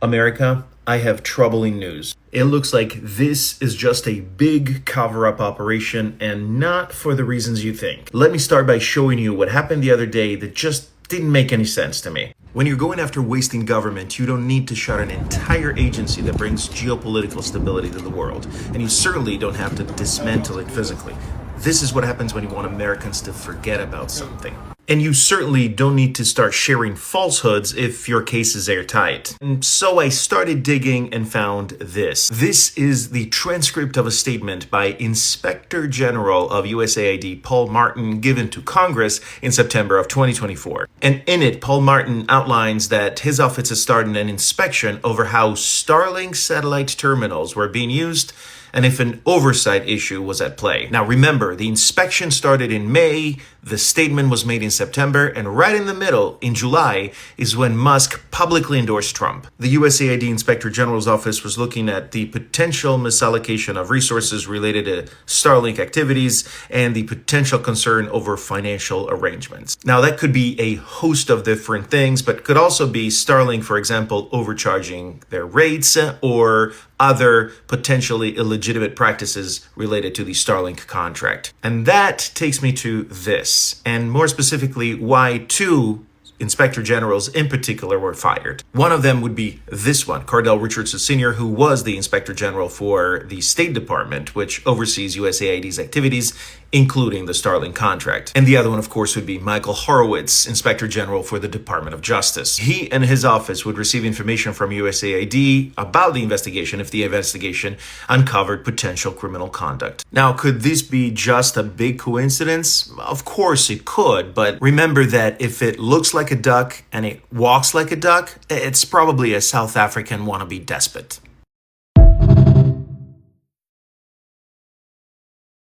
America, I have troubling news. It looks like this is just a big cover-up operation and not for the reasons you think. Let me start by showing you what happened the other day that just didn't make any sense to me. When you're going after wasting government, you don't need to shut an entire agency that brings geopolitical stability to the world. And you certainly don't have to dismantle it physically. This is what happens when you want Americans to forget about something. And you certainly don't need to start sharing falsehoods if your case is airtight. And so I started digging and found this. This is the transcript of a statement by Inspector General of USAID Paul Martin given to Congress in September of 2024. And in it, Paul Martin outlines that his office has started an inspection over how Starlink satellite terminals were being used and if an oversight issue was at play. Now remember, the inspection started in May, the statement was made in September, and right in the middle, in July, is when Musk publicly endorsed Trump. The USAID Inspector General's office was looking at the potential misallocation of resources related to Starlink activities and the potential concern over financial arrangements. Now that could be a host of different things, but could also be Starlink, for example, overcharging their rates or other potentially illegitimate practices related to the Starlink contract. And that takes me to this, and more specifically, why two Inspector Generals in particular were fired. One of them would be this one, Cardell Richardson Sr., who was the Inspector General for the State Department, which oversees USAID's activities, including the Starlink contract. And the other one, of course, would be Michael Horowitz, Inspector General for the Department of Justice. He and his office would receive information from USAID about the investigation if the investigation uncovered potential criminal conduct. Now, could this be just a big coincidence? Of course it could, but remember that if it looks like a duck and it walks like a duck, it's probably a South African wannabe despot.